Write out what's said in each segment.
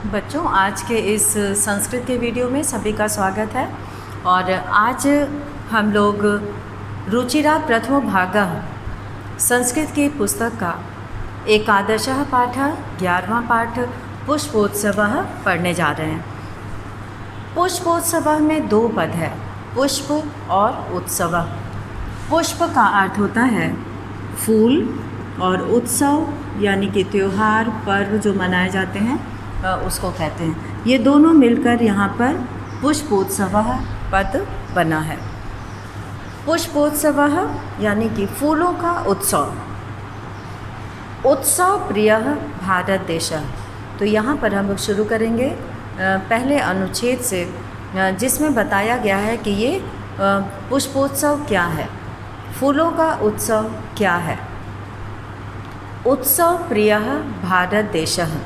बच्चों, आज के इस संस्कृत के वीडियो में सभी का स्वागत है। और आज हम लोग रुचिरा प्रथमो भागः संस्कृत की पुस्तक का एकादशः पाठः 11वां पाठ पुष्पोत्सवः पढ़ने जा रहे हैं। पुष्पोत्सवः में दो पद है, पुष्प और उत्सव। पुष्प का अर्थ होता है फूल और उत्सव यानी कि त्यौहार पर्व जो मनाए जाते हैं उसको कहते हैं। ये दोनों मिलकर यहाँ पर पुष्पोत्सवः पद बना है। पुष्पोत्सवः यानी कि फूलों का उत्सव। उत्सव प्रियः भारत देशः। तो यहाँ पर हम लोग शुरू करेंगे पहले अनुच्छेद से, जिसमें बताया गया है कि ये पुष्पोत्सव क्या है, फूलों का उत्सव क्या है। उत्सव प्रियः भारत देशः।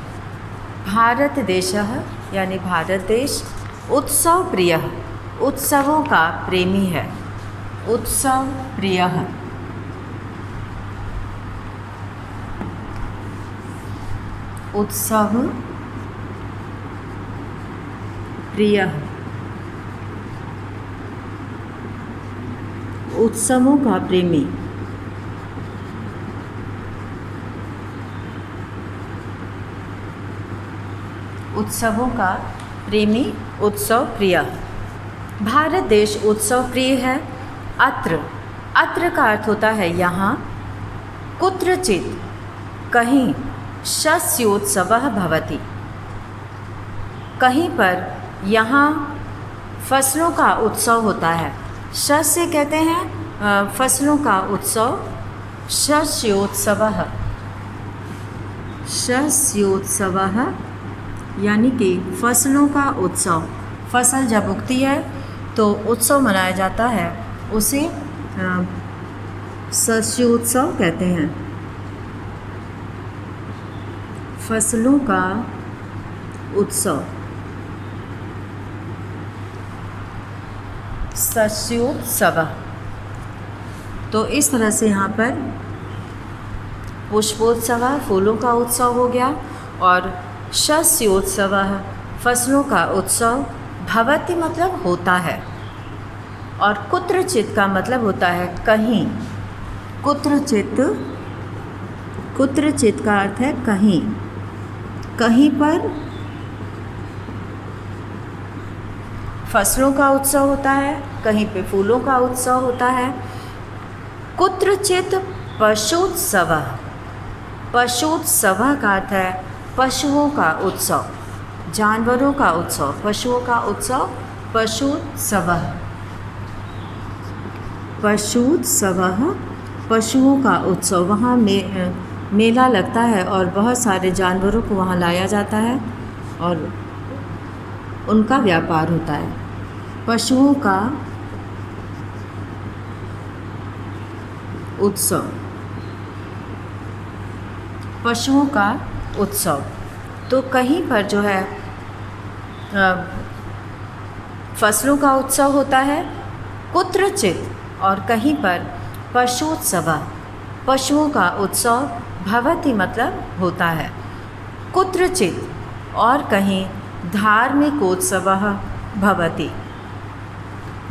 भारत देशः यानी भारत देश उत्सव प्रियः, उत्सवों का प्रेमी है। उत्सव प्रियः। उत्सव प्रियः, उत्सवों का प्रेमी। उत्सवों का प्रेमी, उत्सव प्रिय। भारत देश उत्सव प्रिय है। अत्र, अत्र का अर्थ होता है यहाँ। कुत्रचित, कहीं, शस्योत्सवः भवति, कहीं पर यहाँ फसलों का उत्सव होता है। शस्य कहते हैं फसलों का उत्सव। शस्योत्सवः, शस्योत्सवः यानी कि फसलों का उत्सव। फसल जब उगती है तो उत्सव मनाया जाता है, उसे शस्योत्सव कहते हैं। फसलों का उत्सव, शस्योत्सव। तो इस तरह से यहाँ पर पुष्पोत्सव फूलों का उत्सव हो गया, और शस्योत्सवः फसलों का उत्सव। भवति मतलब होता है, और कुत्रचित का मतलब होता है कहीं। कुत्रचित, कुत्रचित का अर्थ है कहीं, कहीं पर फसलों का उत्सव होता है, कहीं पे फूलों का उत्सव होता है। कुत्रचित पशुत्सवः, पशुत्सवः का अर्थ है पशुओं का उत्सव, जानवरों का उत्सव, पशुओं का उत्सव। पशुत्सवः, पशुत्सवः पशुओं का उत्सव। वहाँ मेला लगता है और बहुत सारे जानवरों को वहाँ लाया जाता है और उनका व्यापार होता है। पशुओं का उत्सव, पशुओं का उत्सव। तो कहीं पर जो है फसलों का उत्सव होता है, कुत्रचित, और कहीं पर पशुत्सव, पशुओं का उत्सव। भवति मतलब होता है। कुत्रचित, और कहीं धार्मिकोत्सवः भवति,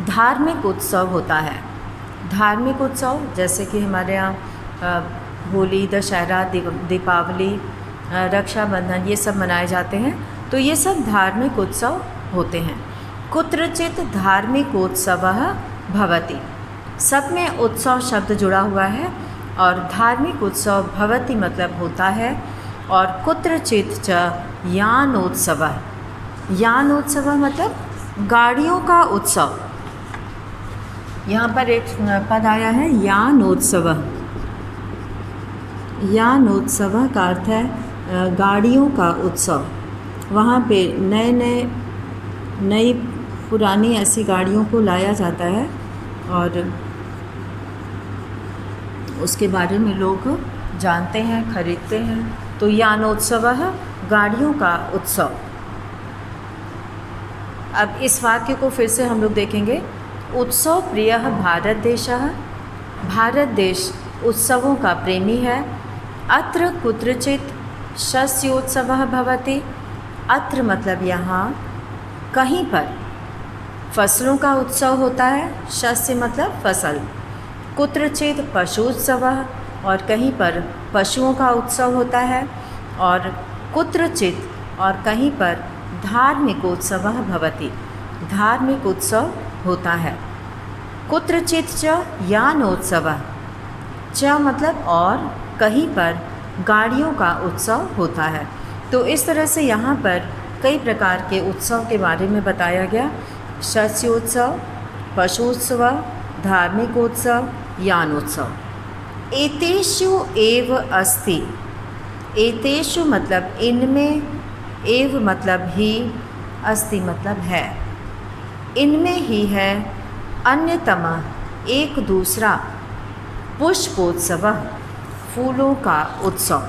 धार्मिक उत्सव होता है। धार्मिक उत्सव जैसे कि हमारे यहाँ होली, दशहरा, दीपावली, रक्षाबंधन, ये सब मनाए जाते हैं। तो ये सब धार्मिक उत्सव होते हैं। कुत्रचित धार्मिकोत्सवः भवति, सब में उत्सव शब्द जुड़ा हुआ है, और धार्मिक उत्सव भवति मतलब होता है। और कुत्रचित च यानोत्सवः, यानोत्सवः मतलब गाड़ियों का उत्सव। यहाँ पर एक पद आया है यानोत्सवः। यानोत्सवः का अर्थ है गाड़ियों का उत्सव। वहाँ पे नई पुरानी ऐसी गाड़ियों को लाया जाता है और उसके बारे में लोग जानते हैं, खरीदते हैं। तो यानोत्सवः गाड़ियों का उत्सव। अब इस वाक्य को फिर से हम लोग देखेंगे। उत्सव प्रियः भारत देशः, भारत देश उत्सवों का प्रेमी है। अत्र कुत्रचित शस्योत्सवः भवति, अत्र मतलब यहाँ, कहीं पर फसलों का उत्सव होता है। शस्य मतलब फसल। कुत्रचित पशुत्सवः, और कहीं पर पशुओं का उत्सव होता है। और कुत्रचित, और कहीं पर धार्मिकोत्सवः भवति, धार्मिक उत्सव होता है। कुत्रचित च यानोत्सवः, च मतलब और, कहीं पर गाड़ियों का उत्सव होता है। तो इस तरह से यहाँ पर कई प्रकार के उत्सव के बारे में बताया गया। शस्योत्सव, पशुत्सव, धार्मिकोत्सव, यानोत्सव। एतेषु एव अस्ति, एतेषु मतलब इनमें, एव मतलब ही, अस्ति मतलब है, इनमें ही है, अन्यतमः एक दूसरा, पुष्पोत्सवः फूलों का उत्सव।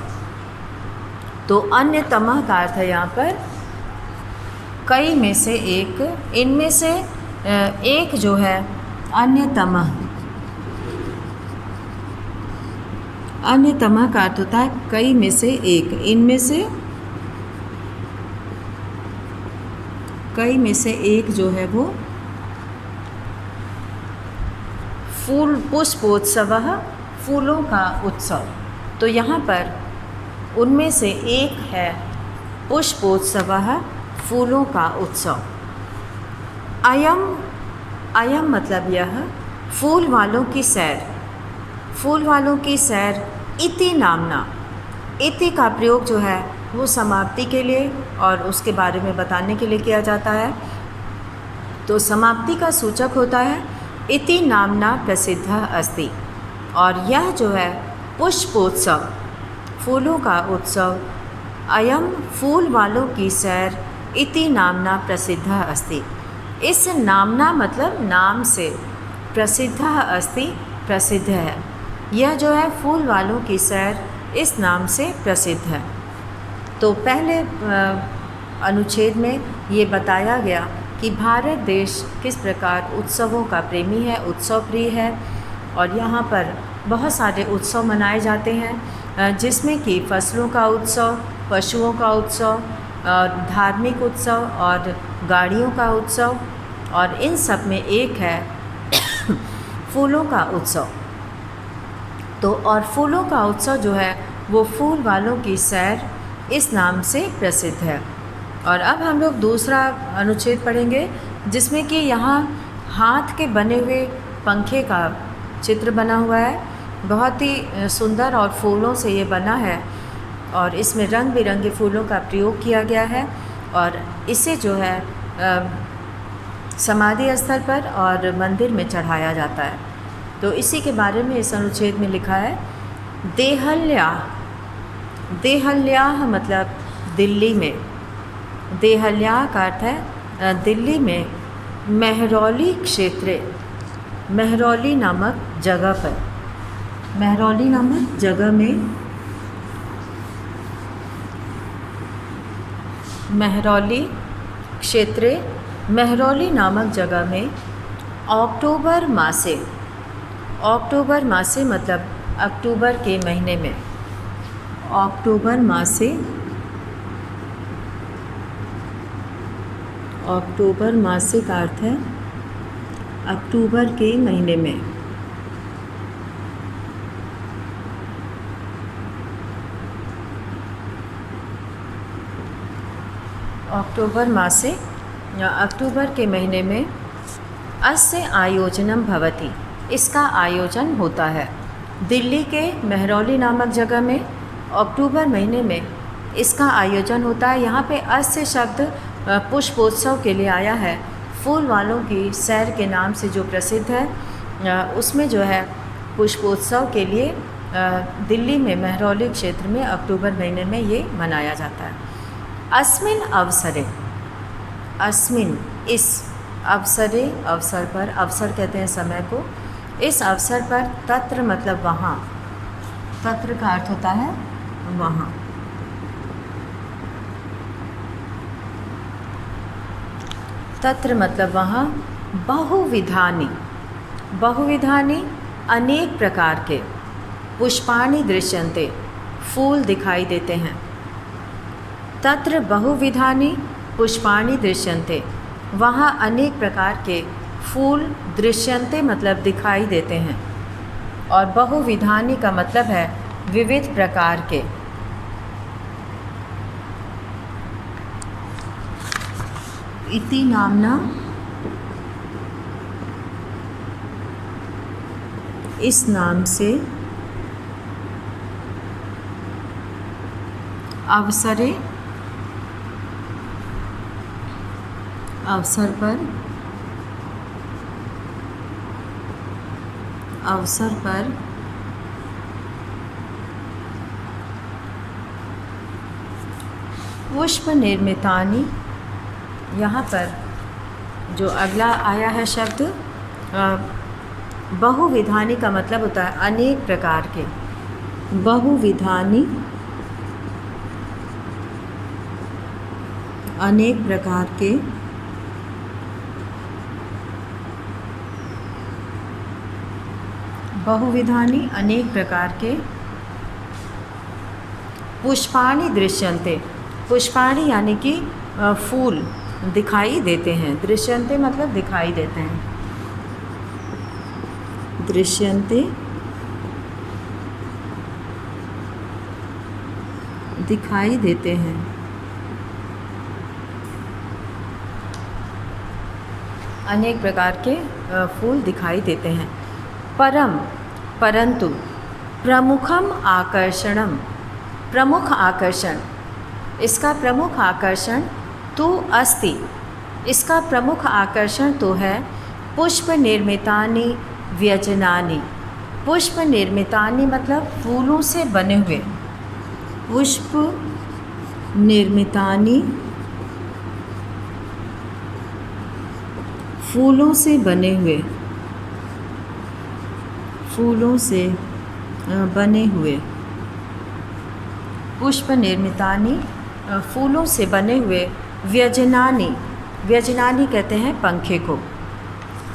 तो अन्यतमः का अर्थ है यहाँ पर कई में से एक, इनमें से एक जो है अन्यतमः, अन्यतमः का अर्थ होता है कई में से एक, इनमें से कई में से एक जो है वो फूल, पुष्पोत्सवः फूलों का उत्सव। तो यहाँ पर उनमें से एक है पुष्पोत्सवः फूलों का उत्सव। अयम, अयम मतलब यह, फूल वालों की सैर, फूल वालों की सैर, इति नामना, इति का प्रयोग जो है वो समाप्ति के लिए और उसके बारे में बताने के लिए किया जाता है। तो समाप्ति का सूचक होता है इति नामना प्रसिद्धः अस्ति। और यह जो है पुष्पोत्सव, फूलों का उत्सव, अयम फूल वालों की सैर, इति नामना प्रसिद्धः अस्ति। इस नामना मतलब नाम से, प्रसिद्धः अस्ति प्रसिद्ध है। यह जो है फूल वालों की सैर इस नाम से प्रसिद्ध है। तो पहले अनुच्छेद में ये बताया गया कि भारत देश किस प्रकार उत्सवों का प्रेमी है, उत्सव प्रिय है। और यहाँ पर बहुत सारे उत्सव मनाए जाते हैं, जिसमें कि फसलों का उत्सव, पशुओं का उत्सव, धार्मिक उत्सव और गाड़ियों का उत्सव, और इन सब में एक है फूलों का उत्सव। तो और फूलों का उत्सव जो है वो फूल वालों की सैर इस नाम से प्रसिद्ध है। और अब हम लोग दूसरा अनुच्छेद पढ़ेंगे, जिसमें कि यहाँ हाथ के बने हुए पंखे का चित्र बना हुआ है। बहुत ही सुंदर और फूलों से ये बना है और इसमें रंग बिरंगे फूलों का प्रयोग किया गया है। और इसे जो है समाधि स्थल पर और मंदिर में चढ़ाया जाता है। तो इसी के बारे में इस अनुच्छेद में लिखा है देहल्याः, देहल्याः मतलब दिल्ली में, देहल्याः का अर्थ है दिल्ली में, मेहरौली क्षेत्रे, मेहरौली नामक जगह पर, मेहरौली नामक जगह में, मेहरौली क्षेत्रे, मेहरौली नामक जगह में अक्टूबर मासे, अक्टूबर मासे मतलब अक्टूबर के महीने में, अक्टूबर मासे, अक्टूबर मासे का अर्थ है अक्टूबर के महीने में, अक्टूबर मासे या अक्टूबर के महीने में अस्य आयोजनम भवति, इसका आयोजन होता है। दिल्ली के मेहरौली नामक जगह में अक्टूबर महीने में इसका आयोजन होता है। यहाँ पे अस्य शब्द पुष्पोत्सव के लिए आया है। फूल वालों की सैर के नाम से जो प्रसिद्ध है, उसमें जो है पुष्पोत्सव के लिए दिल्ली में मेहरौली क्षेत्र में अक्टूबर महीने में ये मनाया जाता है। अस्मिन अवसरे, अस्मिन इस अवसरे, अवसर पर, अवसर कहते हैं समय को, इस अवसर पर तत्र मतलब वहाँ, तत्र का अर्थ होता है वहाँ, तत्र मतलब वहाँ, बहुविधानि, बहुविधानि अनेक प्रकार के, पुष्पाणि दृश्यन्ते फूल दिखाई देते हैं। तत्र बहुविधानि पुष्पाणि दृश्यन्ते, वहाँ अनेक प्रकार के फूल दृश्यन्ते मतलब दिखाई देते हैं, और बहुविधानि का मतलब है विविध प्रकार के। इति नामना, इस नाम से, अवसरे, अवसर पर, अवसर पर, पुष्प निर्मितानि, यहाँ पर जो अगला आया है शब्द बहुविधानि का मतलब होता है अनेक प्रकार के। बहुविधानि, अनेक प्रकार के, बहुविधानि अनेक प्रकार के, पुष्पाणि दृश्यन्ते, पुष्पाणि यानी कि फूल दिखाई देते हैं, दृश्यन्ते मतलब दिखाई देते हैं, दृश्यन्ते दिखाई देते हैं, अनेक प्रकार के फूल दिखाई देते हैं। परम, परंतु, प्रमुखम आकर्षणम, प्रमुख आकर्षण, इसका प्रमुख आकर्षण तो अस्ति, इसका प्रमुख आकर्षण तो है पुष्प निर्मितानि व्यजनानि, पुष्प निर्मितानि मतलब फूलों से बने हुए, पुष्प निर्मितानि फूलों से बने हुए, फूलों से बने हुए, पुष्प निर्मितानि फूलों से बने हुए, व्यजनानि, व्यजनानि कहते हैं पंखे को,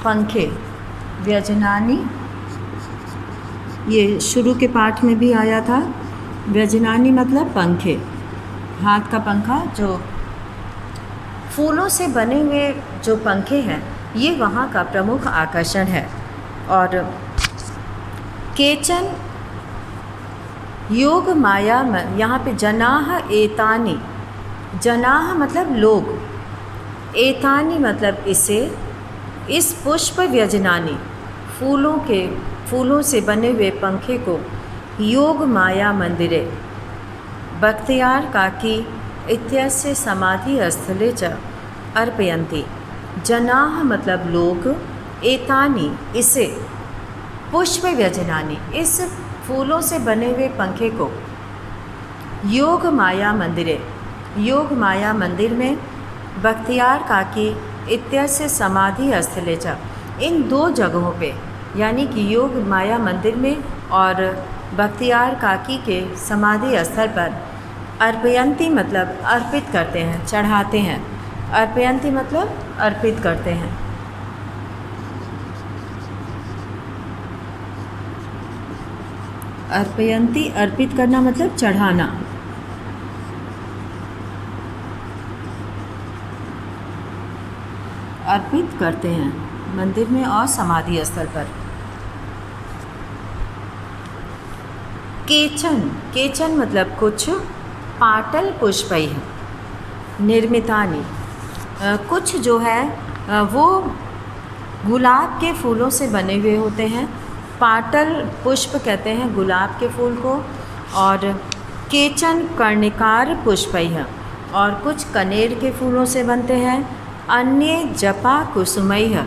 पंखे, व्यजनानि, ये शुरू के पाठ में भी आया था। व्यजनानि मतलब पंखे, हाथ का पंखा, जो फूलों से बने हुए जो पंखे हैं, ये वहाँ का प्रमुख आकर्षण है। और केचन योग माया, यहाँ पे जनाह एतानि, जनाह मतलब लोग, एतानि मतलब इसे, इस पुष्प व्यजनानि फूलों से बने हुए पंखे को योग माया मंदिरे बख्तियार काकी इत्यस्य समाधि स्थले च अर्पयन्ति। जनाः मतलब लोग, एतानि इसे, पुष्प व्यजनानि इस फूलों से बने हुए पंखे को योग माया मंदिरे, योग माया मंदिर में, बख्तियार काकी इत्यस्य समाधि स्थले च, इन दो जगहों पे यानी कि योग माया मंदिर में और बख्तियार काकी के समाधि स्थल पर अर्पयन्ति मतलब अर्पित करते हैं, चढ़ाते हैं। अर्पयन्ति मतलब अर्पित करते हैं। अर्पयन्ति अर्पित करना मतलब चढ़ाना। अर्पित करते हैं मंदिर में और समाधि स्थल पर। केचन, केचन मतलब कुछ, पाटल पुष्पैः निर्मितानि, कुछ जो है वो गुलाब के फूलों से बने हुए होते हैं। पाटल पुष्प कहते हैं गुलाब के फूल को। और केचन कर्णिकार पुष्पैः, और कुछ कनेर के फूलों से बनते हैं। अन्य जपा कुसुमैः,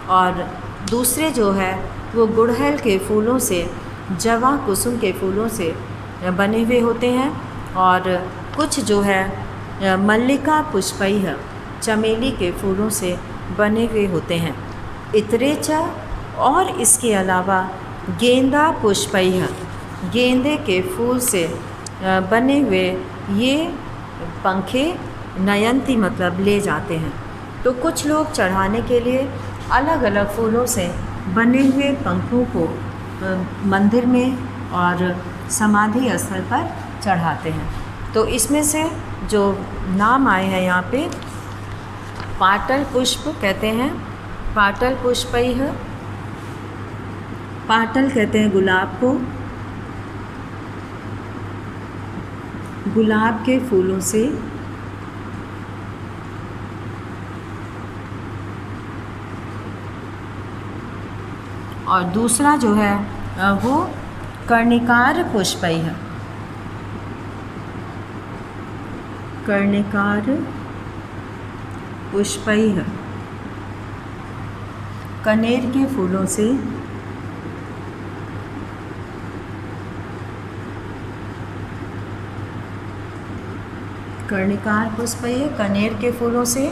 और दूसरे जो है वो गुड़हल के फूलों से, जवा कुसुम के फूलों से बने हुए होते हैं। और कुछ जो है मल्लिका पुष्पैः, चमेली के फूलों से बने हुए होते हैं। इतरे च, और इसके अलावा गेंदा पुष्पैः, गेंदे के फूल से बने हुए ये पंखे नयंती मतलब ले जाते हैं। तो कुछ लोग चढ़ाने के लिए अलग अलग फूलों से बने हुए पंखों को मंदिर में और समाधि स्थल पर चढ़ाते हैं। तो इसमें से जो नाम आए हैं यहाँ पे, पाटल पुष्प कहते हैं, पाटल पुष्पैः, पाटल कहते हैं गुलाब को, गुलाब के फूलों से, और दूसरा जो है वो कर्णिकार पुष्पैः, कर्णिकार पुष्पैः, कनेर के फूलों से, कर्णिकार पुष्पैः कनेर के फूलों से,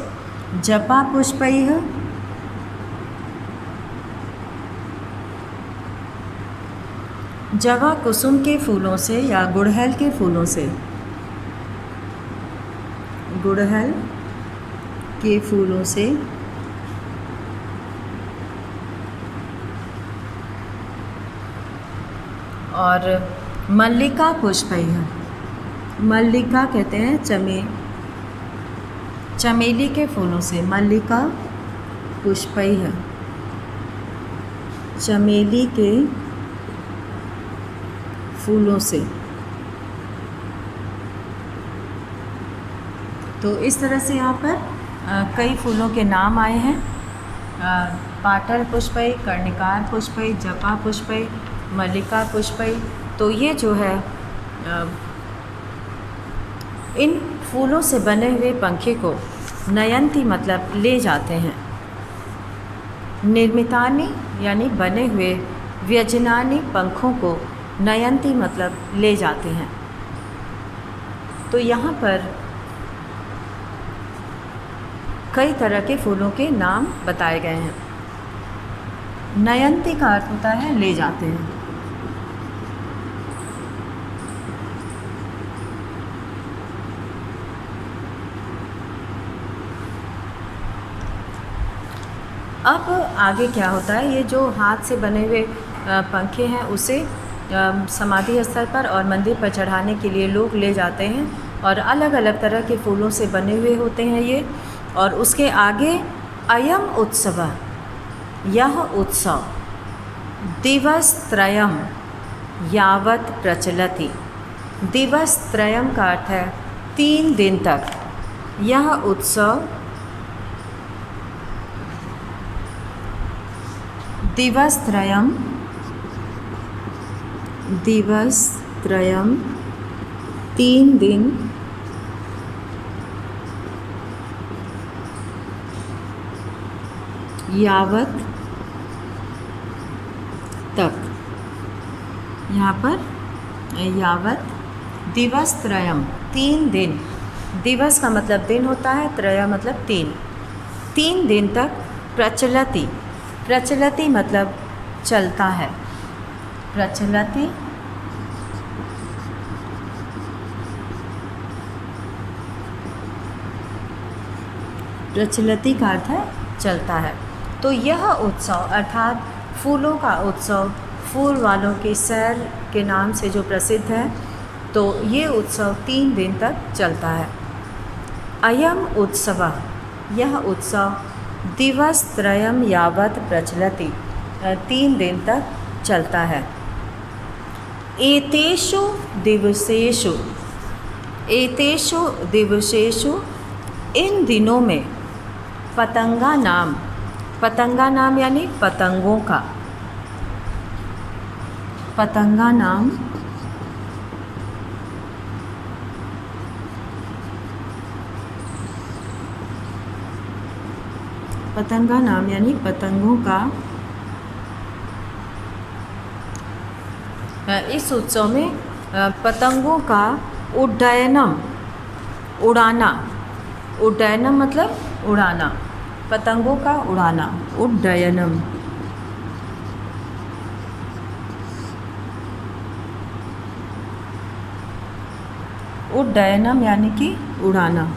जपा पुष्पैः, जवा कुसुम के फूलों से या गुड़हल के फूलों से, गुड़हल के फूलों से, और मल्लिका पुष्पैः, मल्लिका कहते हैं चमेली के फूलों से, मल्लिका पुष्पैः, चमेली के फूलों से। तो इस तरह से यहाँ पर कई फूलों के नाम आए हैं, पाटल पुष्पैः, कर्णिकार पुष्पैः, जपा पुष्पैः, मल्लिका पुष्पैः। तो ये जो है इन फूलों से बने हुए पंखे को नयंती मतलब ले जाते हैं, निर्मितानि यानी बने हुए, व्यजनानि पंखों को नयंती मतलब ले जाते हैं। तो यहाँ पर कई तरह के फूलों के नाम बताए गए हैं। नयंती का अर्थ होता है ले जाते हैं। अब आगे क्या होता है, ये जो हाथ से बने हुए पंखे हैं उसे समाधि स्थल पर और मंदिर पर चढ़ाने के लिए लोग ले जाते हैं, और अलग अलग तरह के फूलों से बने हुए होते हैं ये। और उसके आगे अयम उत्सव, यह उत्सव दिवसत्रयम यावत प्रचलति, दिवसत्रयम का अर्थ है 3 दिन तक। यह उत्सव दिवसत्रयम 3 दिन यावत तक। यहाँ पर यावत दिवसत्रयम 3 दिन, दिवस का मतलब दिन होता है, त्रय मतलब 3 दिन तक। प्रचलति, प्रचलति मतलब चलता है, प्रचलति प्रचलति का अर्थ है चलता है। तो यह उत्सव अर्थात फूलों का उत्सव, फूल वालों की सैर के नाम से जो प्रसिद्ध है, तो ये उत्सव 3 दिन तक चलता है। अयम उत्सव, यह उत्सव दिवसत्रयम यावत प्रचलति, 3 दिन तक चलता है। एतेषु दिवसेषु, एतेषु दिवसेषु इन दिनों में पतंगा नाम, पतंगा नाम यानी पतंगों का, पतंगा नाम पतंगा नाम यानी पतंगों का। इस उत्सव में पतंगों का उड्डयनम, उड़ाना, उड्डयनम मतलब उड़ाना, पतंगों का उड़ाना, उड्डयनम। उड्डयनम यानी कि उड़ाना।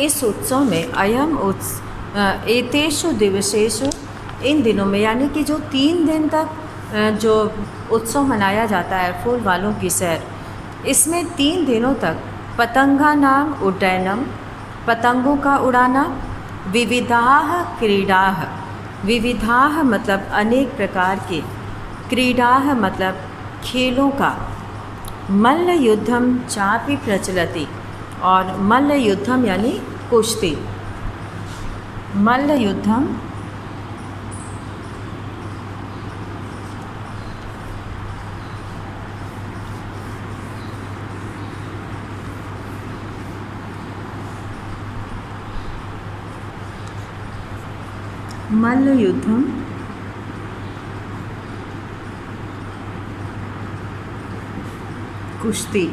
इस उत्सव में अयम एतेषु दिवसेषु, इन दिनों में, यानी कि जो 3 दिन तक जो उत्सव मनाया जाता है फूल वालों की सैर, इसमें 3 दिनों तक पतंगा नाम उड्डयनम, पतंगों का उड़ाना, विविधाः क्रीडाः, विविधाः मतलब अनेक प्रकार के, क्रीडाः मतलब खेलों का, मल्ल युद्धम चापि प्रचलति, और मल्ल युद्धम यानी कुश्ती, मल्ल युद्धम मल्ल युद्धम कुश्ती,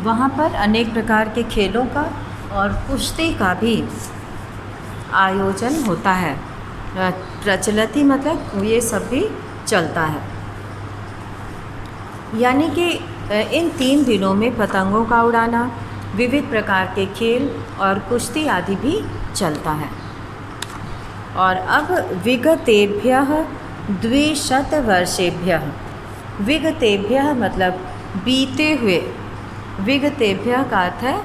वहाँ पर अनेक प्रकार के खेलों का और कुश्ती का भी आयोजन होता है। प्रचलति मतलब ये सब भी चलता है, यानी कि इन 3 दिनों में पतंगों का उड़ाना, विविध प्रकार के खेल और कुश्ती आदि भी चलता है। और अब विगतेभ्यः 200 वर्षेभ्यः, विगतेभ्यः मतलब बीते हुए, विगतेभ्यः का अर्थ है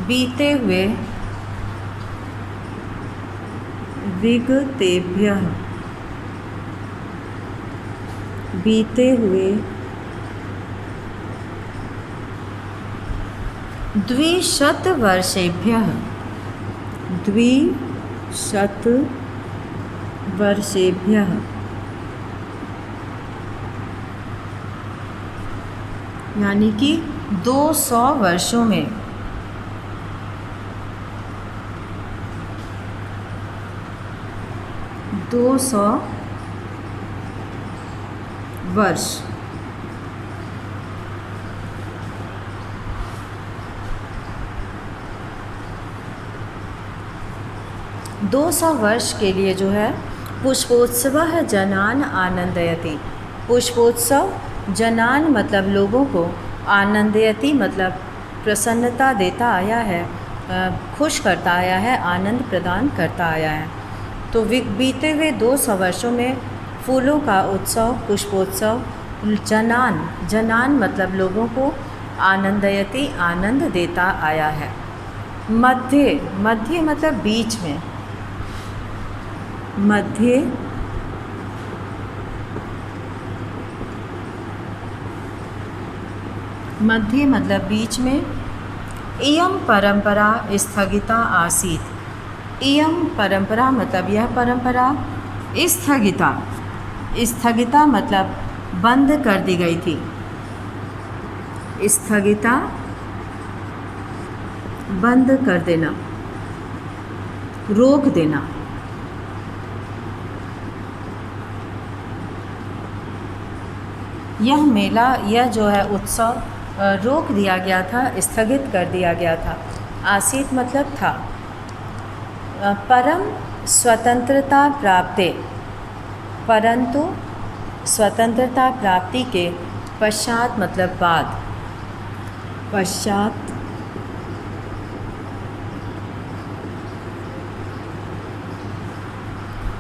बीते हुए, विगतेभ्यः बीते हुए 200 वर्षेभ्यः, 200 वर्षेभ्यः यानी कि 200 वर्षों में, 200 वर्ष, दो 200 वर्ष के लिए जो है पुष्पोत्सवः जनान आनंदयति, पुष्पोत्सव जनान मतलब लोगों को, आनंदयति मतलब प्रसन्नता देता आया है, खुश करता आया है, आनंद प्रदान करता आया है। तो बीते हुए 200 वर्षों में फूलों का उत्सव, पुष्पोत्सव, जनान, जनान मतलब लोगों को, आनंदयति आनंद देता आया है। मध्य, मध्य मतलब बीच में, मध्य मध्य मतलब बीच में, इयं परंपरा स्थगिता आसीत्, इयं परंपरा मतलब यह परंपरा, स्थगिता, स्थगिता मतलब बंद कर दी गई थी, स्थगिता बंद कर देना, रोक देना। यह मेला, यह जो है उत्सव रोक दिया गया था, स्थगित कर दिया गया था। आसीत मतलब था। परम स्वतंत्रता प्राप्ते, परंतु स्वतंत्रता प्राप्ति के पश्चात मतलब बाद, पश्चात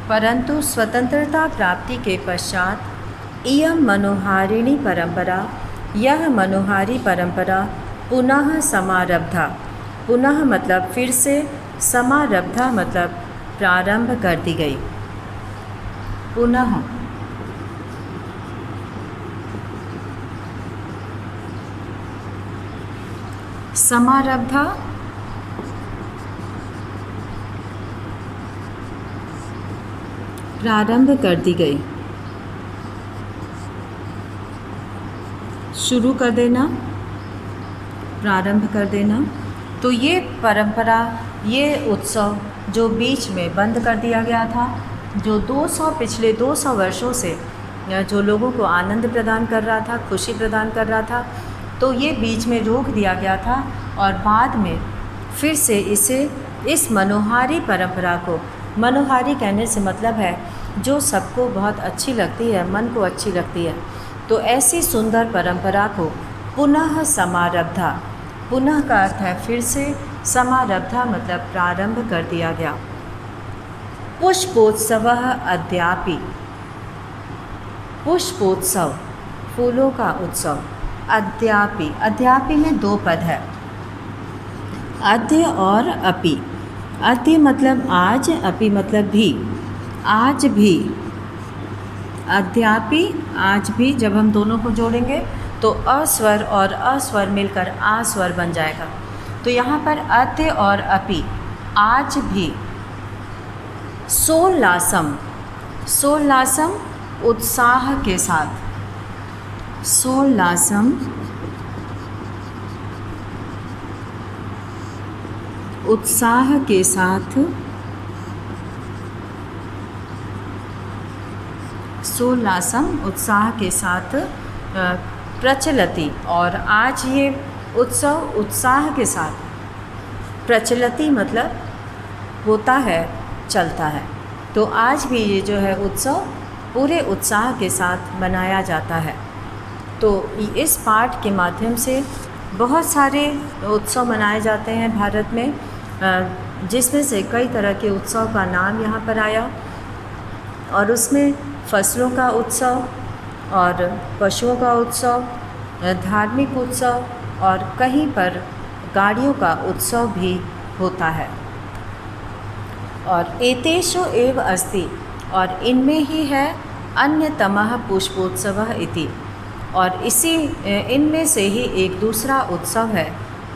परंतु स्वतंत्रता प्राप्ति के पश्चात इयं मनोहारिणी परंपरा, यह मनोहारी परंपरा पुनः समारब्धा, पुनः मतलब फिर से, समारब्धा मतलब प्रारंभ कर दी गई, पुनः समारब्धा प्रारंभ कर दी गई, शुरू कर देना, प्रारंभ कर देना। तो ये परंपरा, ये उत्सव जो बीच में बंद कर दिया गया था, जो 200 पिछले 200 वर्षों से जो लोगों को आनंद प्रदान कर रहा था, खुशी प्रदान कर रहा था, तो ये बीच में रोक दिया गया था और बाद में फिर से इस मनोहारी परंपरा को, मनोहारी कहने से मतलब है जो सबको बहुत अच्छी लगती है, मन को अच्छी लगती है, तो ऐसी सुंदर परंपरा को पुनः समारब्धा, पुनः का अर्थ है फिर से, समारब्धा मतलब प्रारंभ कर दिया गया। पुष्पोत्सवः अद्यापि, पुष्पोत्सव फूलों का उत्सव, अद्यापि, अद्यापि में दो पद है, अद्य और अपि। अद्य मतलब आज, अपि मतलब भी, आज भी, अद्यापि आज भी। जब हम दोनों को जोड़ेंगे तो अस्वर और अस्वर मिलकर आ स्वर बन जाएगा। तो यहाँ पर अद्य और अपि, आज भी। सोल्लासम, सोल्लासम उत्साह के साथ, सोल्लासम उत्साह के साथ, सोल्लासम उत्साह के साथ प्रचलति, और आज ये उत्सव उत्साह के साथ, प्रचलति मतलब होता है, चलता है। तो आज भी ये जो है उत्सव पूरे उत्साह के साथ मनाया जाता है। तो इस पाठ के माध्यम से बहुत सारे उत्सव मनाए जाते हैं भारत में, जिसमें से कई तरह के उत्सव का नाम यहाँ पर आया, और उसमें फसलों का उत्सव और पशुओं का उत्सव, धार्मिक उत्सव, और कहीं पर गाड़ियों का उत्सव भी होता है। और एतेषु एव अस्ति, और इनमें ही है अन्यतमः पुष्पोत्सवः इति, और इसी इनमें से ही एक दूसरा उत्सव है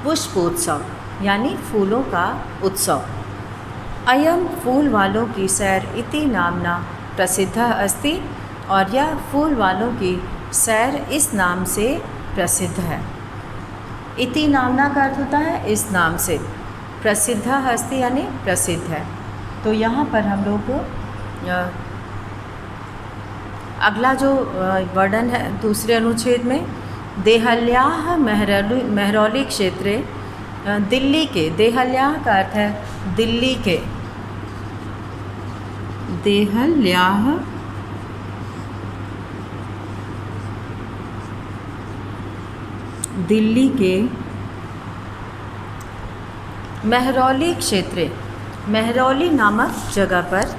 पुष्पोत्सव, यानी फूलों का उत्सव। अयम फूल वालों की सैर इति नामना प्रसिद्धः अस्ति, और यह फूल वालों की सैर इस नाम से प्रसिद्ध है। इति नामना का अर्थ होता है इस नाम से, प्रसिद्धः अस्ति यानी प्रसिद्ध है। तो यहाँ पर हम लोग अगला जो वर्णन है दूसरे अनुच्छेद में, देहल्याः महरौली क्षेत्रे, दिल्ली के, देहल्याः का अर्थ है दिल्ली के, देहल्याः दिल्ली के महरौली क्षेत्रे, महरौली नामक जगह पर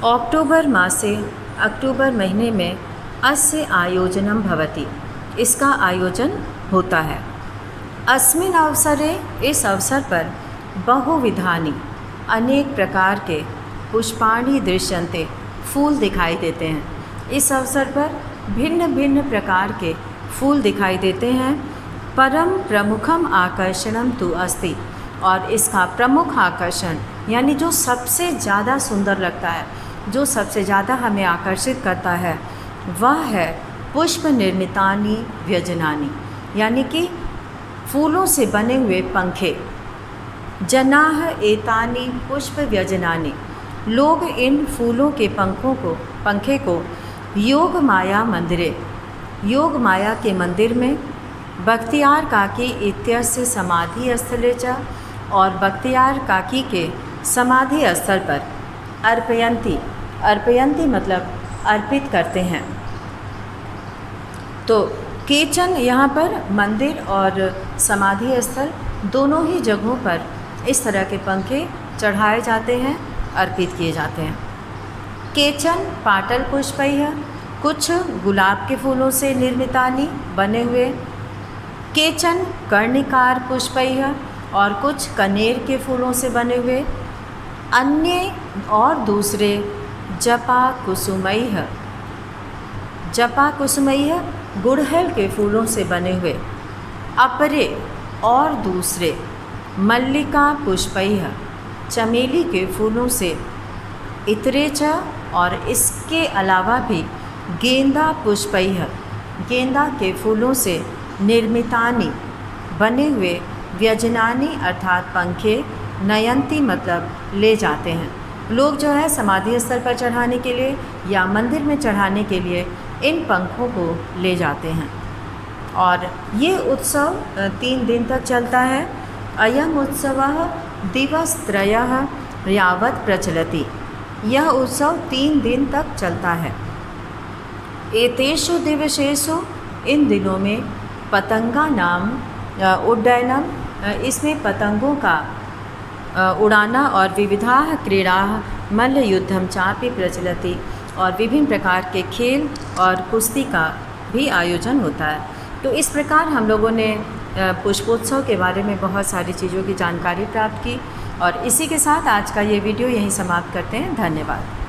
अक्टूबर मासे, अक्टूबर महीने में अस्य आयोजनम भवति, इसका आयोजन होता है। अस्मिन् अवसरे, इस अवसर पर बहुविधानि, अनेक प्रकार के पुष्पाणि दृश्यन्ते, फूल दिखाई देते हैं। इस अवसर पर भिन्न भिन्न प्रकार के फूल दिखाई देते हैं। परम प्रमुखम आकर्षणम तु अस्ति, और इसका प्रमुख आकर्षण यानी जो सबसे ज़्यादा सुंदर लगता है, जो सबसे ज़्यादा हमें आकर्षित करता है, वह है पुष्प निर्मितानि व्यजनानि, यानी कि फूलों से बने हुए पंखे। जनाः एतानि पुष्प व्यजनानि, लोग इन फूलों के पंखे को योग माया मंदिरे, योग माया के मंदिर में, बख्तियार काकी इत्यस्य समाधि स्थले च, और बख्तियार काकी के समाधि स्थल पर अर्पयन्ति, अर्पयन्ति मतलब अर्पित करते हैं। तो केचन, यहाँ पर मंदिर और समाधि स्थल दोनों ही जगहों पर इस तरह के पंखे चढ़ाए जाते हैं, अर्पित किए जाते हैं। केचन पाटल पुष्पैः, कुछ गुलाब के फूलों से निर्मितानि बने हुए, केचन कर्णिकार पुष्पैः, और कुछ कनेर के फूलों से बने हुए, अन्य और दूसरे जपा कुसुमैः, जपा कुसुमैः गुड़हल के फूलों से बने हुए, अपरे और दूसरे मल्लिका पुष्पैः, चमेली के फूलों से, इतरे च, और इसके अलावा भी गेंदा पुष्पैः, गेंदा के फूलों से निर्मितानि बने हुए, व्यजनानि अर्थात पंखे, नयंती मतलब ले जाते हैं। लोग जो है समाधि स्थल पर चढ़ाने के लिए या मंदिर में चढ़ाने के लिए इन पंखों को ले जाते हैं। और ये उत्सव 3 दिन तक चलता है। अयम उत्सवः दिवसत्रयः यावत् प्रचलति, यह उत्सव 3 दिन तक चलता है। एतेषु दिवसेषु, इन दिनों में, पतंगा नाम उड्डयनम, इसमें पतंगों का उड़ाना, और विविधाः क्रीड़ाः, मल्ल युद्धम चापि प्रचलति, और विभिन्न प्रकार के खेल और कुश्ती का भी आयोजन होता है। तो इस प्रकार हम लोगों ने पुष्पोत्सव के बारे में बहुत सारी चीज़ों की जानकारी प्राप्त की, और इसी के साथ आज का ये वीडियो यहीं समाप्त करते हैं। धन्यवाद।